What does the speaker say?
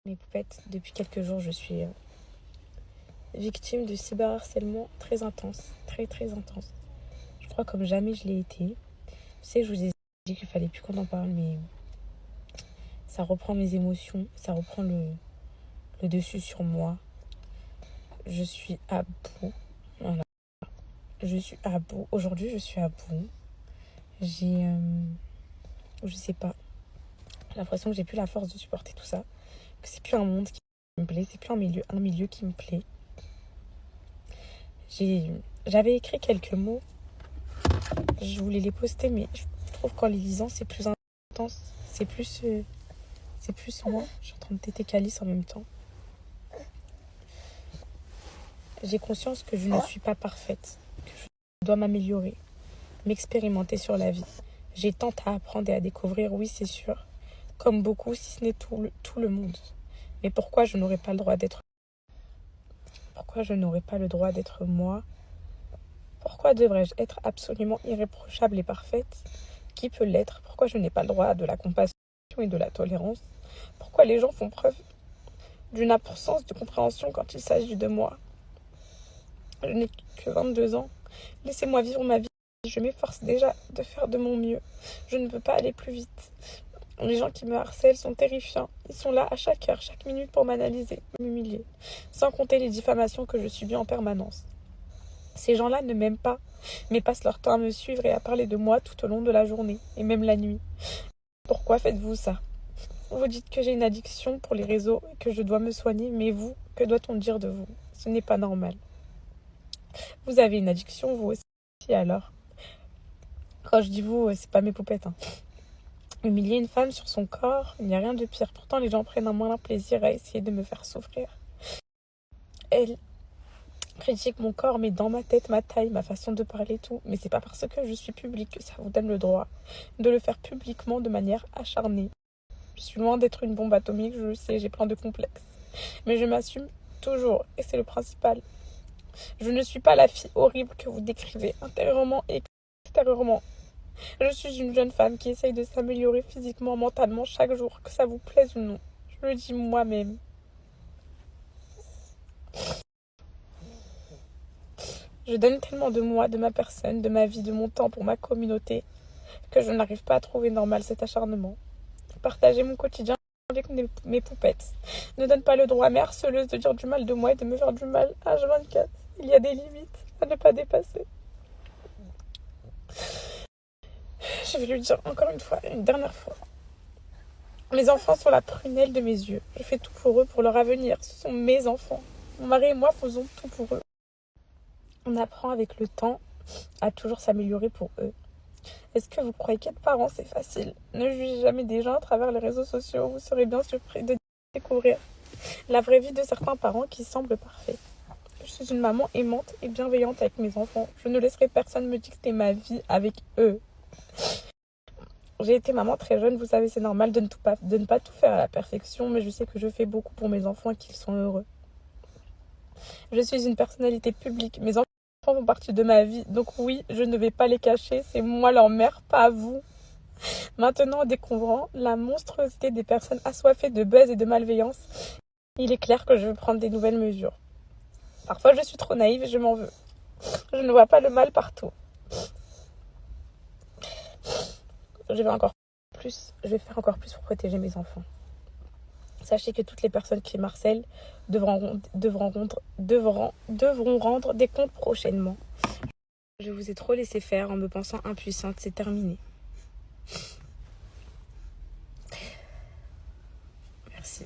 Mes poupettes, depuis quelques jours, je suis victime de cyberharcèlement très intense, très très intense. Je crois comme jamais je l'ai été. Je sais que je vous ai dit qu'il fallait plus qu'on en parle, mais ça reprend mes émotions, ça reprend le dessus sur moi. Je suis à bout. Voilà. Je suis à bout. Aujourd'hui, je suis à bout. J'ai, je sais pas, j'ai l'impression que j'ai plus la force de supporter tout ça. Que c'est plus un monde qui me plaît, c'est plus un milieu qui me plaît. J'avais écrit quelques mots. Je voulais les poster, mais je trouve qu'en les lisant, c'est plus intense. C'est plus moi. Je suis en train de téter Calice en même temps. J'ai conscience que je ne suis pas parfaite, que je dois m'améliorer, m'expérimenter sur la vie. J'ai tant à apprendre et à découvrir, oui, c'est sûr. Comme beaucoup, si ce n'est tout le monde. Mais pourquoi je n'aurais pas le droit d'être... Pourquoi je n'aurais pas le droit d'être moi? Pourquoi devrais-je être absolument irréprochable et parfaite? Qui peut l'être? Pourquoi je n'ai pas le droit de la compassion et de la tolérance? Pourquoi les gens font preuve d'une absence de compréhension quand il s'agit de moi? Je n'ai que 22 ans. Laissez-moi vivre ma vie. Je m'efforce déjà de faire de mon mieux. Je ne peux pas aller plus vite. Les gens qui me harcèlent sont terrifiants. Ils sont là à chaque heure, chaque minute pour m'analyser, m'humilier. Sans compter les diffamations que je subis en permanence. Ces gens-là ne m'aiment pas, mais passent leur temps à me suivre et à parler de moi tout au long de la journée, et même la nuit. Pourquoi faites-vous ça? Vous dites que j'ai une addiction pour les réseaux et que je dois me soigner, mais vous, que doit-on dire de vous? Ce n'est pas normal. Vous avez une addiction, vous aussi, alors? Quand je dis vous, c'est pas mes poupettes, hein. Humilier une femme sur son corps, il n'y a rien de pire. Pourtant, les gens prennent un malin plaisir à essayer de me faire souffrir. Elle critique mon corps, mais dans ma tête, ma taille, ma façon de parler, tout. Mais c'est pas parce que je suis publique que ça vous donne le droit de le faire publiquement de manière acharnée. Je suis loin d'être une bombe atomique, je le sais, j'ai plein de complexes. Mais je m'assume toujours, et c'est le principal. Je ne suis pas la fille horrible que vous décrivez, intérieurement et extérieurement. Je suis une jeune femme qui essaye de s'améliorer physiquement, mentalement chaque jour, que ça vous plaise ou non. Je le dis moi-même. Je donne tellement de moi, de ma personne, de ma vie, de mon temps pour ma communauté, que je n'arrive pas à trouver normal cet acharnement. Partager mon quotidien avec mes poupettes ne donne pas le droit à mes harceleuses de dire du mal de moi et de me faire du mal H24. Il y a des limites à ne pas dépasser. Je vais lui dire encore une fois, une dernière fois. Mes enfants sont la prunelle de mes yeux. Je fais tout pour eux, pour leur avenir. Ce sont mes enfants. Mon mari et moi faisons tout pour eux. On apprend avec le temps à toujours s'améliorer pour eux. Est-ce que vous croyez qu'être parent, c'est facile? Ne jugez jamais des gens à travers les réseaux sociaux. Vous serez bien surpris de découvrir la vraie vie de certains parents qui semblent parfaits. Je suis une maman aimante et bienveillante avec mes enfants. Je ne laisserai personne me dicter ma vie avec eux. J'ai été maman très jeune, vous savez, c'est normal de ne pas tout faire à la perfection, mais je sais que je fais beaucoup pour mes enfants et qu'ils sont heureux. Je suis une personnalité publique, mes enfants font partie de ma vie, donc oui, je ne vais pas les cacher, c'est moi leur mère, pas vous. Maintenant, en découvrant la monstruosité des personnes assoiffées de buzz et de malveillance, il est clair que je veux prendre des nouvelles mesures. Parfois, je suis trop naïve et je m'en veux. Je ne vois pas le mal partout. Je vais faire encore plus pour protéger mes enfants. Sachez que toutes les personnes qui m'harcèlent devront rendre des comptes prochainement. Je vous ai trop laissé faire en me pensant impuissante, c'est terminé. Merci.